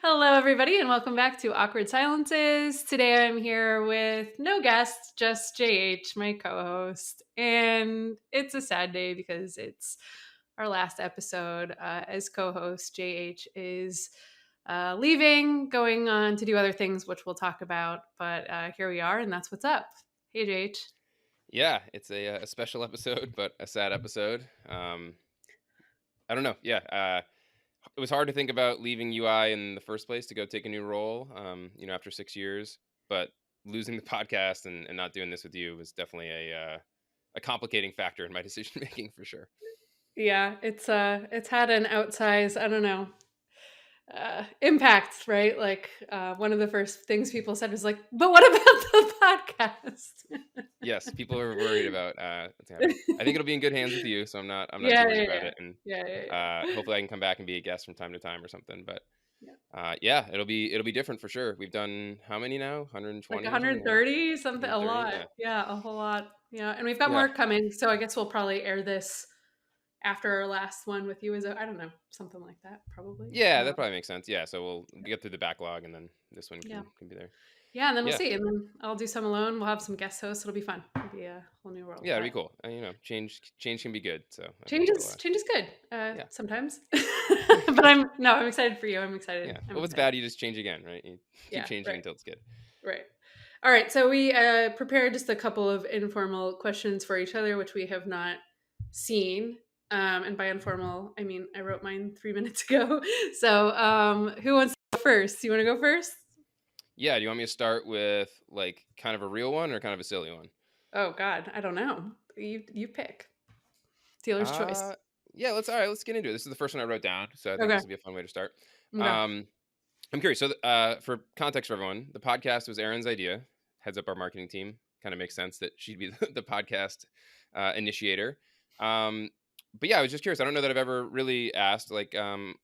Hello, everybody, and welcome back to Awkward Silences. Today I'm here with no guest, just JH, my co host. And it's a sad day because it's our last episode as co host. JH is leaving, going on to do other things, which we'll talk about. But here we are, and that's what's up. Hey, JH. Yeah, it's a special episode, but a sad episode. I don't know. Yeah, it was hard to think about leaving UI in the first place to go take a new role. After 6 years, but losing the podcast and not doing this with you was definitely a complicating factor in my decision making for sure. Yeah, it's had an outsized, I don't know, impact, right? Like one of the first things people said was like, "But what about the podcast?" Yes, people are worried about what's happening. I think it'll be in good hands with you, so I'm not Yeah, too worried yeah, about yeah, it, and yeah, yeah, yeah. hopefully I can come back and be a guest from time to time or something. But Yeah. yeah, it'll be different for sure. We've done how many now? Like 120 or something? 130, something, a 130? lot. Yeah. Yeah, a whole lot. Yeah, and we've got Yeah. more coming, so I guess we'll probably air this after our last one with you. I don't know, something like that, probably. Yeah, that probably makes sense. Yeah, so we'll get through the backlog and then this one Yeah, can be there. yeah, and then we'll Yeah. see, and then I'll do some alone. We'll have some guest hosts. It'll be fun. It'll be a whole new world. Yeah, it'd be But cool. Change can be good. So I think change is change is good yeah. sometimes. But I'm excited for you. I'm excited. Yeah. I'm Well, if it's excited. bad, you just change again, right? You keep Yeah, changing right. until it's good. Right. All right. So we prepared just a couple of informal questions for each other, which we have not seen. And by informal, I mean I wrote mine 3 minutes ago. So who wants to go first? You want to go first? Yeah, do you want me to start with like kind of a real one or kind of a silly one? Oh God, I don't know. You pick. Dealer's choice. Uh yeah, let's get into it. This is the first one I wrote down, so I think Okay. this will be a fun way to start. Okay. Um I'm curious. So, for context for everyone, the podcast was Erin's idea. Heads up our marketing team. Kind of makes sense that she'd be the podcast initiator. Um, but yeah, I was just curious. I don't know that I've ever really asked, like,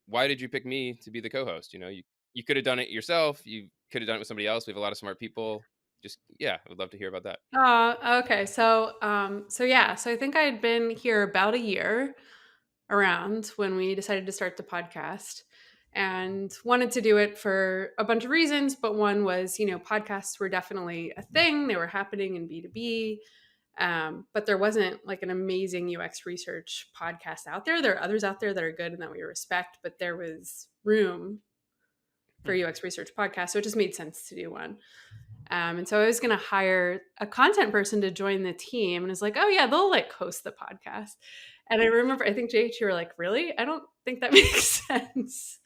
why did you pick me to be the co-host? You could have done it yourself. You could have done it with somebody else. We have a lot of smart people. Just yeah, I would love to hear about that. Okay. So yeah. So I think I had been here about a year around when we decided to start the podcast and wanted to do it for a bunch of reasons. But one was, podcasts were definitely a thing, they were happening in B2B. But there wasn't like an amazing UX research podcast out there. There are others out there that are good and that we respect, but there was room for Hmm. UX research podcasts. So it just made sense to do one. And so I was going to hire a content person to join the team. And it's like, oh, yeah, they'll like host the podcast. And I remember, I think JH, you were like, really? I don't think that makes sense.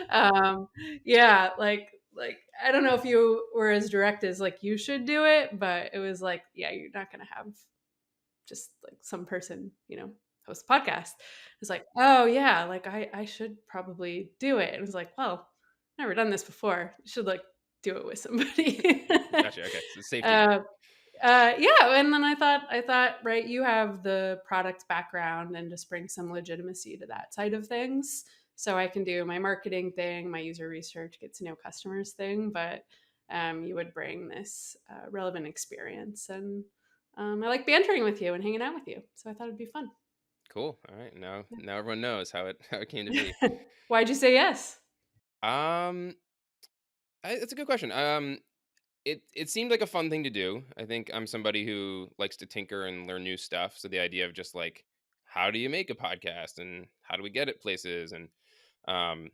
Um, yeah, like I don't know if you were as direct as like you should do it, but it was like, yeah, you're not going to have just like some person, host a podcast. It's like, oh yeah, like I should probably do it. And it was like, well, never done this before. You should like do it with somebody. Gotcha. Okay, so safety net. uh, yeah, and then I thought, right, you have the product background and just bring some legitimacy to that side of things. So I can do my marketing thing, my user research, get to know customers thing, but you would bring this relevant experience. And I like bantering with you and hanging out with you. So I thought it'd be fun. Cool. All right. Now everyone knows how it came to be. Why'd you say yes? Um, that's a good question. It seemed like a fun thing to do. I think I'm somebody who likes to tinker and learn new stuff. So the idea of just like, how do you make a podcast and how do we get it places and um,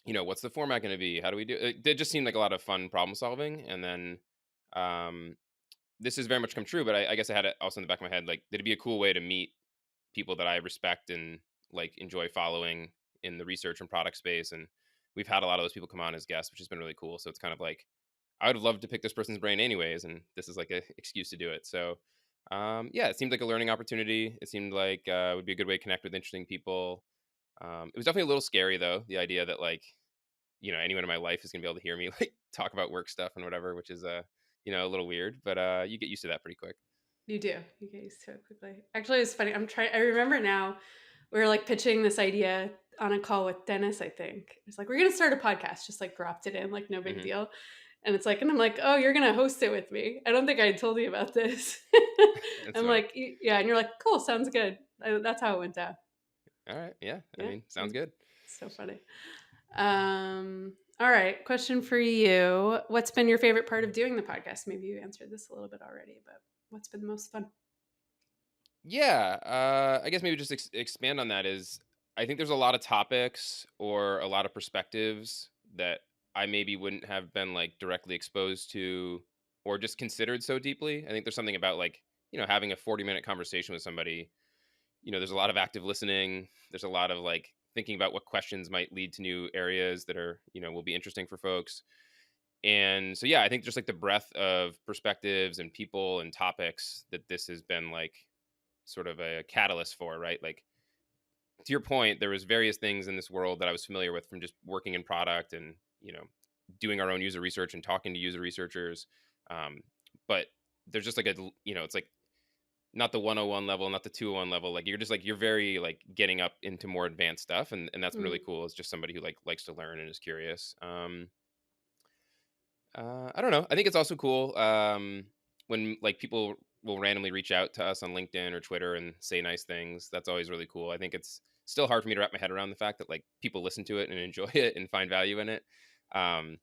what's the format going to be? How do we do it? It just seemed like a lot of fun problem solving. And then um, this has very much come true. But I guess I had it also in the back of my head, like, that'd be a cool way to meet people that I respect and like enjoy following in the research and product space. And we've had a lot of those people come on as guests, which has been really cool. So it's kind of like I would have loved to pick this person's brain anyways, and this is like an excuse to do it. So, yeah, it seemed like a learning opportunity. It seemed like it would be a good way to connect with interesting people. It was definitely a little scary though, the idea that like anyone in my life is gonna be able to hear me like talk about work stuff and whatever, which is a little weird, but you get used to that pretty quick. You do. You get used to it quickly. Actually, it's funny. I remember now we were like pitching this idea on a call with Dennis, I think. It's like, we're going to start a podcast, just like dropped it in, like no big Hmm. deal. And it's like, and I'm like, oh, you're going to host it with me. I don't think I told you about this. That's I'm funny. like, yeah. And you're like, cool, sounds good. That's how it went down. All right, yeah, I Yeah. mean, sounds good. So funny. Um, All right, question for you. What's been your favorite part of doing the podcast? Maybe you answered this a little bit already, but what's been the most fun? Yeah, I guess maybe just expand on that is I think there's a lot of topics or a lot of perspectives that I maybe wouldn't have been like directly exposed to or just considered so deeply. I think there's something about like, having a 40-minute conversation with somebody, there's a lot of active listening. There's a lot of like thinking about what questions might lead to new areas that are, will be interesting for folks. And so, yeah, I think just like the breadth of perspectives and people and topics that this has been like sort of a catalyst for, right? Like to your point, there was various things in this world that I was familiar with from just working in product and, doing our own user research and talking to user researchers. Um, but there's just like it's like not the 101 level, not the 201 level. Like you're just like, you're very like getting up into more advanced stuff. And that's been really Mm, cool. It's just somebody who like likes to learn and is curious. I don't know. I think it's also cool when like people will randomly reach out to us on LinkedIn or Twitter and say nice things. That's always really cool. I think it's still hard for me to wrap my head around the fact that like people listen to it and enjoy it and find value in it. Um,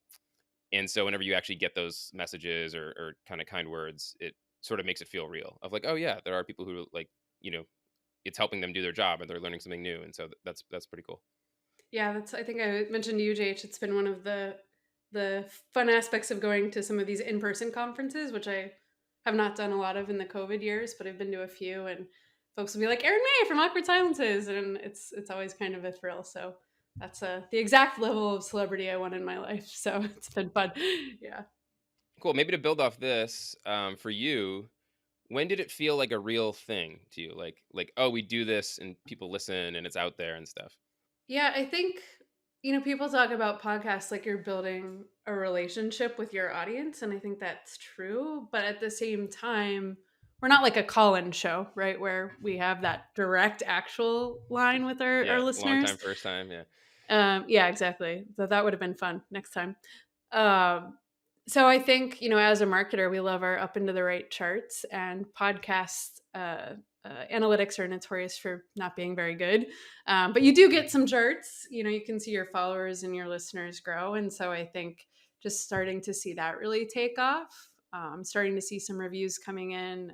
and so whenever you actually get those messages or kind of kind words, it sort of makes it feel real. Of like, oh yeah, there are people who like you know it's helping them do their job and they're learning something new, and so that's pretty cool. yeah, that's. I think I mentioned to you, JH. It's been one of the fun aspects of going to some of these in person conferences, which I have not done a lot of in the COVID years, but I've been to a few, and folks will be like Erin May from Awkward Silences, and it's always kind of a thrill. So that's the exact level of celebrity I want in my life. So it's been fun. Yeah. Cool. Maybe to build off this, for you, when did it feel like a real thing to you? Like, oh, we do this and people listen and it's out there and stuff. Yeah, I think, people talk about podcasts like you're building a relationship with your audience, and I think that's true. But at the same time, we're not like a call in show, right? Where we have that direct, actual line with our Yeah, long listeners. time, first time. Yeah, Yeah, exactly. So that would have been fun next time. Um, so I think, as a marketer, we love our up into the right charts, and podcast analytics are notorious for not being very good. But you do get some charts. You can see your followers and your listeners grow, and so I think just starting to see that really take off. Starting to see some reviews coming in,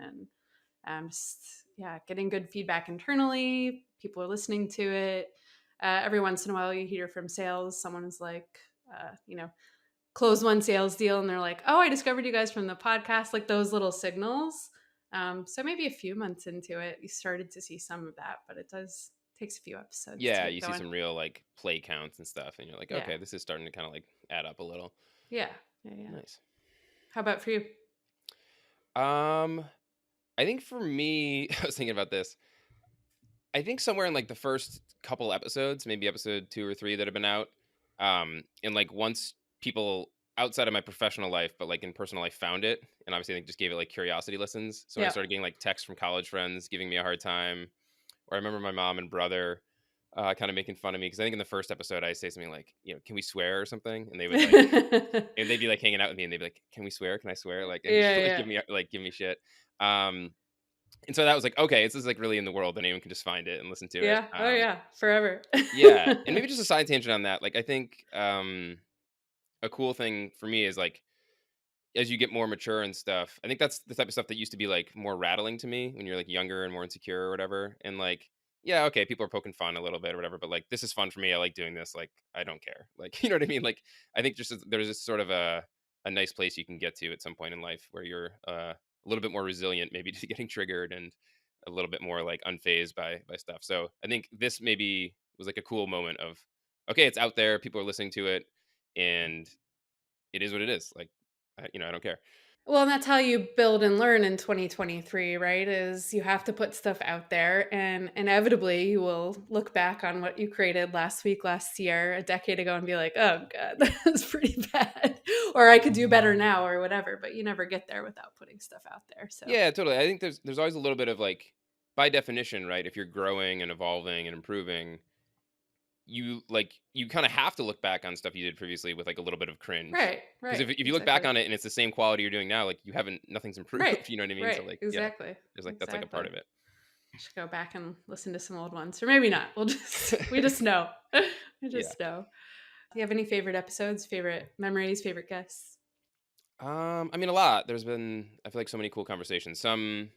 and just yeah, getting good feedback internally. People are listening to it. Every once in a while, you hear from sales. Someone's like, close one sales deal, and they're like, "Oh, I discovered you guys from the podcast." Like those little signals. So maybe a few months into it, you started to see some of that, but it does takes a few episodes to yeah. get You see going. some real like play counts and stuff, and you're like, Yeah, okay, this is starting to kind of like add up a little. yeah, yeah, yeah. Nice. How about for you? Um, I think for me, I was thinking about this. I think somewhere in like the first couple episodes, maybe episode 2 or 3 that have been out, and like once people outside of my professional life, but like in personal life, found it, and obviously I think just gave it like curiosity listens. So when I Yeah. started getting like texts from college friends giving me a hard time, or I remember my mom and brother kind of making fun of me because I think in the first episode I say something like, can we swear or something, and they would like, Yeah, and they'd be like hanging out with me, and they'd be like, can we swear? Can I swear? Like, and like yeah. give me shit. Um, and so that was like, okay, this is like really in the world, and anyone can just find it and listen to it. Yeah. Oh, yeah. Forever. Yeah, and maybe just a side tangent on that. Like, I think a cool thing for me is like as you get more mature and stuff. I think that's the type of stuff that used to be like more rattling to me when you're like younger and more insecure or whatever. And like, yeah, okay, people are poking fun a little bit or whatever, but like this is fun for me. I like doing this. Like, I don't care. Like, you know what I mean? Like, I think there's this sort of a nice place you can get to at some point in life where you're a little bit more resilient, maybe to getting triggered and a little bit more like unfazed by stuff. So I think this maybe was like a cool moment of okay, it's out there, people are listening to it, and it is what it is. Like, I don't care. Well, and that's how you build and learn in 2023, right? Is you have to put stuff out there, and inevitably you will look back on what you created last week, last year, a decade ago, and be like, oh, God, that was pretty bad. Or I could do better now, or whatever. But you never get there without putting stuff out there. So, Yeah, totally. I think there's always a little bit of like, by definition, right? If you're growing and evolving and improving, you kind of have to look back on stuff you did previously with like a little bit of cringe. right, Because right, if you look back exactly. on it and it's the same quality you're doing now, like nothing's Right, improved. You know what I mean? So right, like, yeah, exactly, there's like that's like a part exactly. of it. Should go back and listen to some old ones, or maybe not. We just know. We Yeah. just know. Do you have any favorite episodes, favorite memories, favorite guests? I mean, a lot. There's been, I feel like, so many cool conversations. Some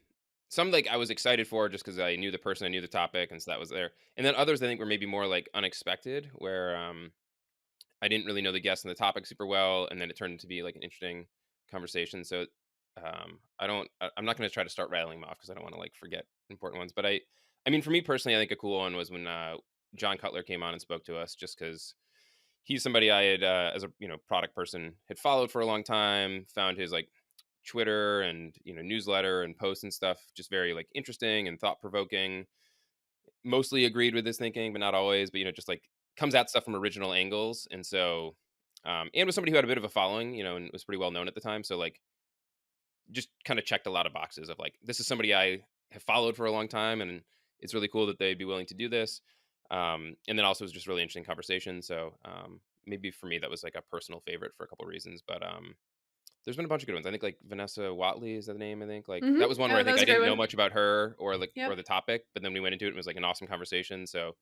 like I was excited for just because I knew the person, I knew the topic, and so that was there. And then others I think were maybe more like unexpected, where I didn't really know the guest and the topic super well, and then it turned into be like an interesting conversation. So I'm not going to try to start rattling them off because I don't want to like forget important ones. But I mean, for me personally, I think a cool one was when John Cutler came on and spoke to us, just because he's somebody I had as a product person had followed for a long time, found his like Twitter and newsletter and posts and stuff just very like interesting and thought provoking. Mostly agreed with his thinking, but not always. But just like comes at stuff from original angles, and so and was somebody who had a bit of a following, and was pretty well known at the time. So like just kind of checked a lot of boxes of like this is somebody I have followed for a long time, and it's really cool that they'd be willing to do this. And then also it was just really interesting conversation. So maybe for me that was like a personal favorite for a couple reasons, but there's been a bunch of good ones. I think like Vanessa Watley is that the name. I think like that was one where Oh, I that think was I a great didn't know one. much about her or like Yep. or the topic, but then we went into it and it was like an awesome conversation. So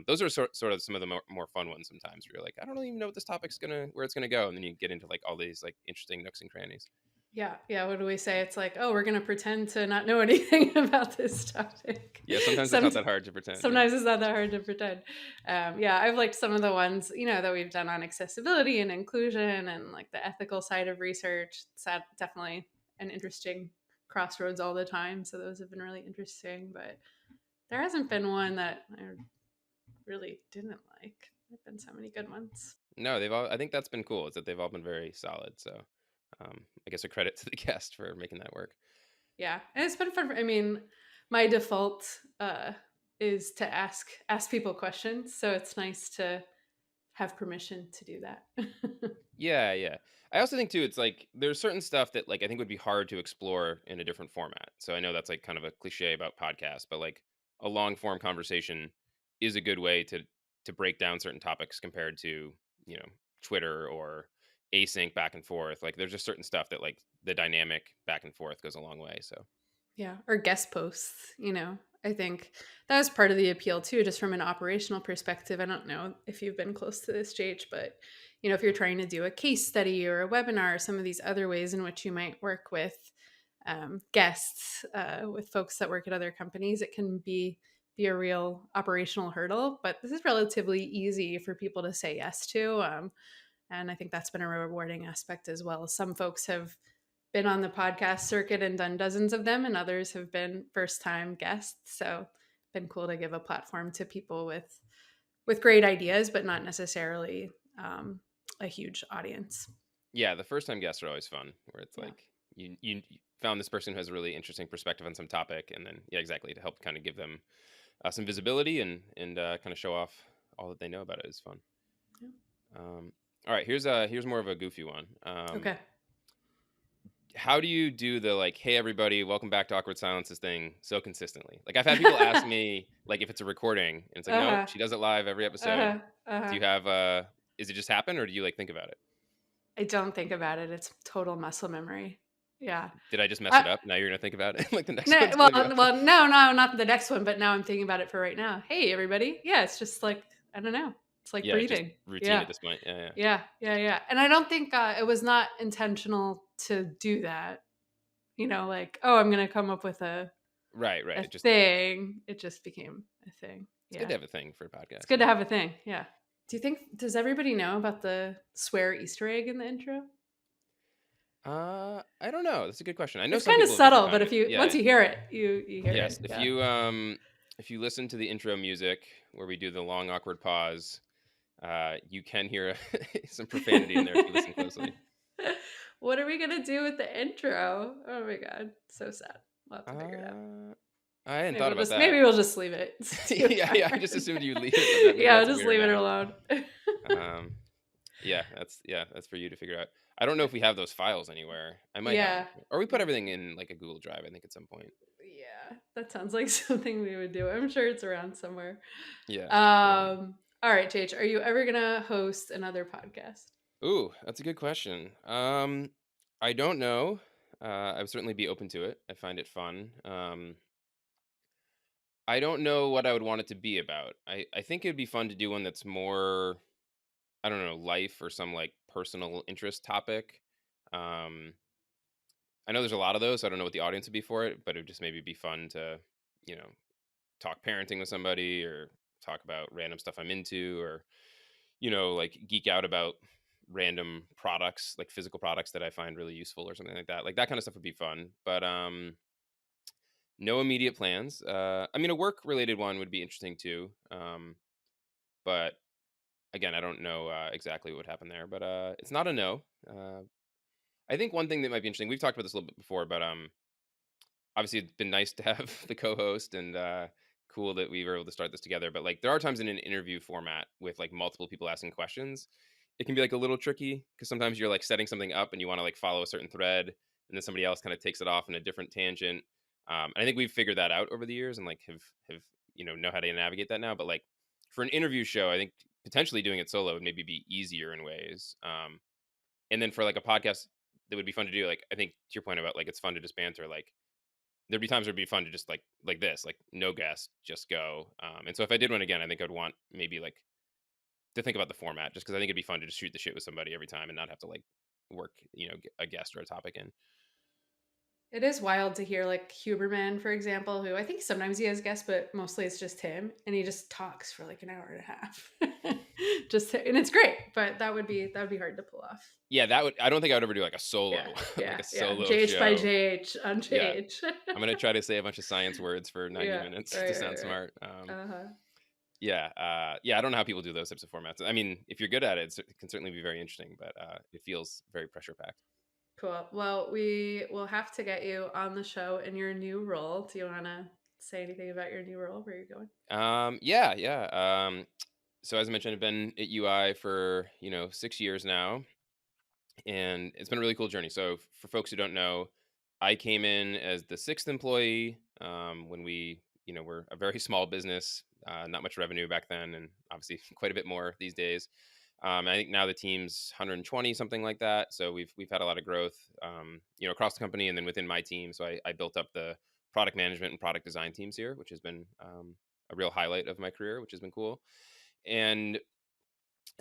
those are sort of some of the more fun ones sometimes where you're like, I don't even know what this topic's gonna where it's gonna go, and then you get into like all these like interesting nooks and crannies. Yeah. Yeah. What do we say? It's like, oh, we're going to pretend to not know anything about this topic. Yeah, sometimes it's Some, not that hard to pretend. Yeah. Sometimes it's not that hard to pretend. Yeah. I've liked some of the ones, that we've done on accessibility and inclusion and like the ethical side of research. It's definitely an interesting crossroads all the time. So those have been really interesting. But there hasn't been one that I really didn't like. There have been so many good ones. No, they've all. I think that's been cool. Is that they've all been very solid. So, I guess a credit to the guest for making that work. Yeah, and it's been fun. I mean, my default is to ask people questions, so it's nice to have permission to do that. Yeah, yeah. I also think too, it's like there's certain stuff that like I think would be hard to explore in a different format. So I know that's like kind of a cliche about podcasts, but like a long form conversation is a good way to break down certain topics compared to you know Twitter or async back and forth. Like there's just certain stuff that like the dynamic back and forth goes a long way. So Yeah, or guest posts, I think that was part of the appeal too, just from an operational perspective. I don't know if you've been close to this, JH, but if you're trying to do a case study or a webinar, some of these other ways in which you might work with guests, with folks that work at other companies, it can be a real operational hurdle. But this is relatively easy for people to say yes to. And I think that's been a rewarding aspect as well. Some folks have been on the podcast circuit and done dozens of them, and others have been first time guests. So been cool to give a platform to people with great ideas, but not necessarily a huge audience. yeah, the first time guests are always fun, where it's Yeah. like you found this person who has a really interesting perspective on some topic, and then yeah, exactly to help kind of give them some visibility and kind of show off all that they know about it is fun. Yeah. All right, here's more of a goofy one. Okay. How do you do the like, hey everybody, welcome back to Awkward Silences thing so consistently? Like I've had people ask me like if it's a recording, and it's like no, Uh-huh. she does it live every episode. Uh-huh. Uh-huh. Do you have is it just happen or do you like think about it? I don't think about it. It's total muscle memory. Yeah. Did I just mess it I, up? Now you're gonna think about it. Like the next no, one's well, gonna go. no, no, not the next one, but now I'm thinking about it for right now. Hey, everybody. Yeah, it's just like, I don't know. It's like Yeah, it's just breathing. routine Yeah. at this point. Yeah, yeah. Yeah. Yeah. Yeah. And I don't think it was not intentional to do that. Like, oh, I'm going to come up with Right, right. a It just thing. It just became a thing. it's good Yeah. to have a thing for a It's podcast. good to Yeah. have a thing. Yeah. Does everybody know about the swear Easter egg in the intro? I don't know. That's a good question. I know It's some kind of people have definitely subtle, but found if it. you once Yeah. you hear it, you hear Yes. it. Yeah. If you listen to the intro music where we do the long awkward pause, you can hear some profanity in there if you listen closely. What are we gonna do with the intro? Oh my god, so sad. We'll have to figure it out. Uh, I hadn't thought about that. Maybe we'll just leave it. See what Yeah, yeah. I just happens. assumed you'd leave it, but that maybe Yeah, I'll that's a just weird leave it now. alone. Um, yeah, that's for you to figure out. I don't know if we have those files anywhere. I might have them, Yeah. or we put everything in like a Google Drive. I think at some point. Yeah, that sounds like something we would do. I'm sure it's around somewhere. Yeah. All right, JH, are you ever gonna host another podcast? Ooh, that's a good question. I don't know. I would certainly be open to it. I find it fun. I don't know what I would want it to be about. I think it'd be fun to do one that's more. I don't know, life or some like personal interest topic. Um, I know there's a lot of those, so I don't know what the audience would be for it, but it would just maybe be fun to, you know, talk parenting with somebody or talk about random stuff I'm into or, like geek out about random products, like physical products that I find really useful or something like that. Like that kind of stuff would be fun. But no immediate plans. I mean, a work related one would be interesting too. But again, I don't know exactly what would happen there. But it's not a no. I think one thing that might be interesting. We've talked about this a little bit before, but obviously it's been nice to have the co-host and cool that we were able to start this together. But like there are times in an interview format with like multiple people asking questions, it can be like a little tricky because sometimes you're like setting something up and you want to like follow a certain thread, and then somebody else kind of takes it off in a different tangent. And I think we've figured that out over the years and like have know how to navigate that now. But like for an interview show, I think potentially doing it solo would maybe be easier in ways. And then for like a podcast that would be fun to do, like I think to your point about like it's fun to just banter, like there'd be times where it'd be fun to just like this, like no guest, just go. And so if I did one again, I think I'd want maybe like to think about the format, just because I think it'd be fun to just shoot the shit with somebody every time and not have to like work, a guest or a topic in. It is wild to hear like Huberman, for example, who I think sometimes he has guests, but mostly it's just him, and he just talks for like an hour and a half. Just and it's great, but that would be hard to pull off. Yeah, that would. I don't think I would ever do like a Yeah, solo, like yeah, a yeah. solo JH by show. JH on Yeah, JH. I'm gonna try to say a bunch of science words for 90 Yeah, minutes to right, sound right, right. smart. Uh-huh. Yeah, yeah. I don't know how people do those types of formats. I mean, if you're good at it, it can certainly be very interesting, but it feels very pressure packed. Cool. Well, we will have to get you on the show in your new role. Do you want to say anything about your new role, where you're going? Yeah, yeah. So as I mentioned, I've been at UI for 6 years now, and it's been a really cool journey. So for folks who don't know, I came in as the sixth employee when we were a very small business, not much revenue back then, and obviously quite a bit more these days. I think now the team's 120, something like that. So we've had a lot of growth, across the company and then within my team. So I built up the product management and product design teams here, which has been a real highlight of my career, which has been cool. And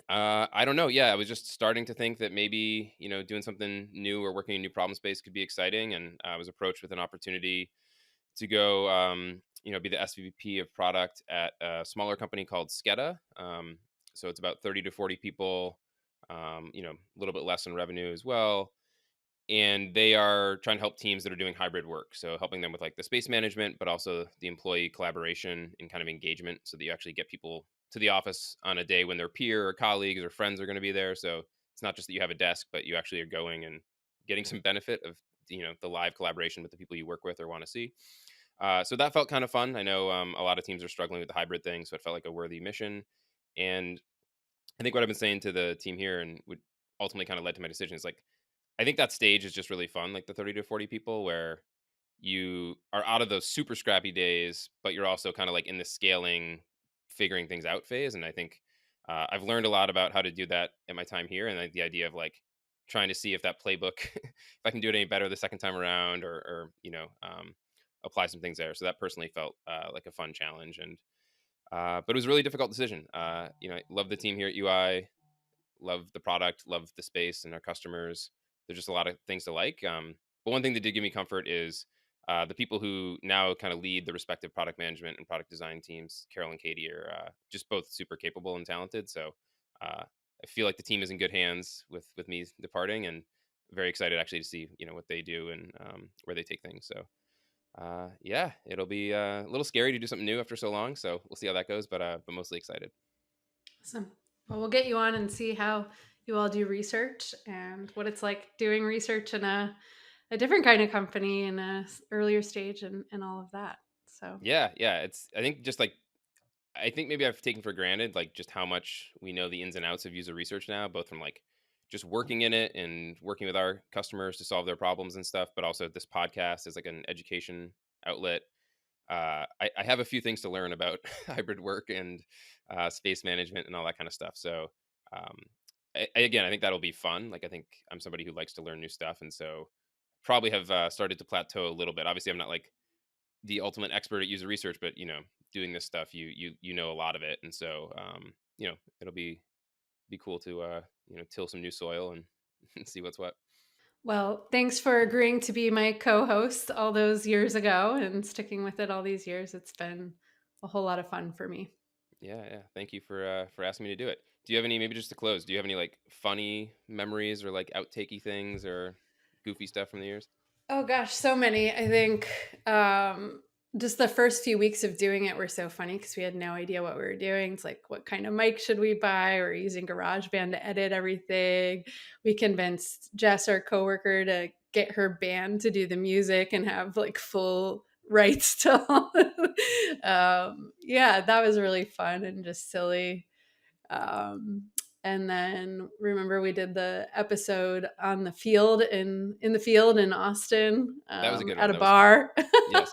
I don't know. Yeah, I was just starting to think that maybe doing something new or working in a new problem space could be exciting, and I was approached with an opportunity to go, be the SVP of product at a smaller company called Skedda. So it's about 30 to 40 people, a little bit less in revenue as well. And they are trying to help teams that are doing hybrid work. So helping them with like the space management, but also the employee collaboration and kind of engagement so that you actually get people to the office on a day when their peer or colleagues or friends are going to be there. So it's not just that you have a desk, but you actually are going and getting some benefit of the live collaboration with the people you work with or want to see. So that felt kind of fun. I know a lot of teams are struggling with the hybrid thing, so it felt like a worthy mission. And I think what I've been saying to the team here and would ultimately kind of led to my decision is like, I think that stage is just really fun, like the 30 to 40 people where you are out of those super scrappy days, but you're also kind of like in the scaling, figuring things out phase. And I think I've learned a lot about how to do that in my time here. And like the idea of like trying to see if that playbook, if I can do it any better the second time around or apply some things there. So that personally felt like a fun challenge. And, but it was a really difficult decision. I love the team here at UI, love the product, love the space and our customers. There's just a lot of things to like. But one thing that did give me comfort is the people who now kind of lead the respective product management and product design teams. Carol and Katie are just both super capable and talented. So I feel like the team is in good hands with me departing, and very excited actually to see what they do and where they take things. So yeah, it'll be a little scary to do something new after so long. So we'll see how that goes, but mostly excited. Awesome. Well, we'll get you on and see how you all do research and what it's like doing research in a different kind of company in a earlier stage and all of that. So Yeah, yeah. I think just like I think maybe I've taken for granted like just how much we know the ins and outs of user research now, both from like just working in it and working with our customers to solve their problems and stuff, but also this podcast is like an education outlet. I have a few things to learn about hybrid work and space management and all that kind of stuff. So um, again, I think that'll be fun. Like I think I'm somebody who likes to learn new stuff, and so probably have started to plateau a little bit. Obviously, I'm not like the ultimate expert at user research, but doing this stuff, you know a lot of it, and so it'll be be cool to till some new soil and, and see what's what. Well, thanks for agreeing to be my co-host all those years ago and sticking with it all these years. It's been a whole lot of fun for me. Yeah. Thank you for asking me to do it. Do you have any, maybe just to close? Do you have any like funny memories or like outtakey things or goofy stuff from the years? Oh gosh, so many. I think just the first few weeks of doing it were so funny because we had no idea what we were doing. It's like, what kind of mic should we buy? We're using GarageBand to edit everything. We convinced Jess, our coworker, to get her band to do the music and have like full rights to all. Yeah, that was really fun and just silly. Um, and then remember we did the episode on the field in the field in Austin That was a good at one. a That was fun. bar. Yes.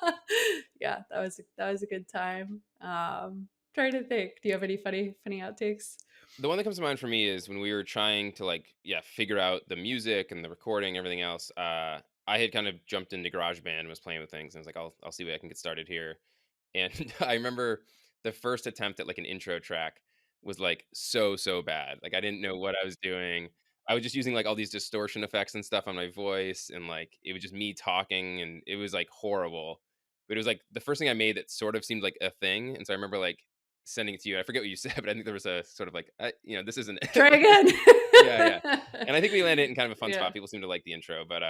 Yeah, that was a good time. Trying to think. Do you have any funny outtakes? The one that comes to mind for me is when we were trying to like, figure out the music and the recording, everything else. I had kind of jumped into GarageBand and was playing with things, and I was like, I'll see what I can get started here. And I remember the first attempt at like an intro track was like so bad. Like I didn't know what I was doing. I was just using like all these distortion effects and stuff on my voice, and like it was just me talking, and it was like horrible. But it was like the first thing I made that sort of seemed like a thing, and so I remember like sending it to you. I forget what you said, but I think there was a sort of like, this isn't it. Try Like, again. yeah. And I think we landed in kind of a fun Yeah. spot. People seem to like the intro, but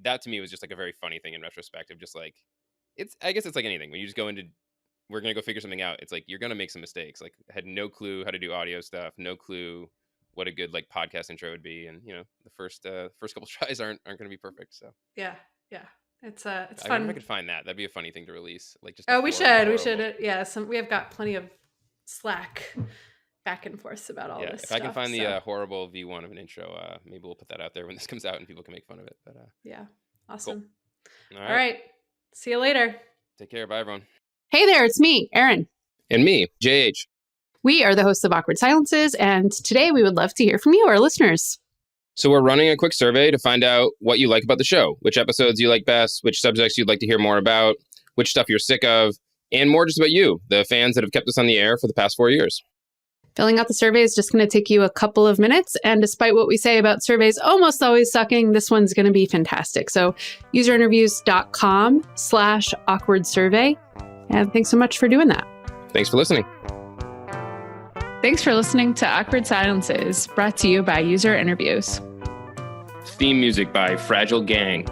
that to me was just like a very funny thing in retrospective. Just like I guess it's like anything when you just go into, we're gonna go figure something out. It's like you're gonna make some mistakes. Like I had no clue how to do audio stuff, no clue what a good like podcast intro would be, and the first couple tries aren't gonna be perfect. So Yeah. It's I wonder if I fun. could find that. That'd be a funny thing to release, like just a Oh, we horrible. should. Yeah, we have got plenty of Slack back and forth about all this If I can stuff. find the horrible V1 of an intro, maybe we'll put that out there when this comes out and people can make fun of it. But yeah, awesome. Cool. All right. See you later. Take care. Bye, everyone. Hey there, it's me, Erin. And me, JH. We are the hosts of Awkward Silences, and today we would love to hear from you, our listeners. So we're running a quick survey to find out what you like about the show, which episodes you like best, which subjects you'd like to hear more about, which stuff you're sick of, and more just about you, the fans that have kept us on the air for the past 4 years. Filling out the survey is just going to take you a couple of minutes. And despite what we say about surveys almost always sucking, this one's going to be fantastic. So userinterviews.com/awkward survey. And thanks so much for doing that. Thanks for listening. Thanks for listening to Awkward Silences, brought to you by User Interviews. Theme music by Fragile Gang.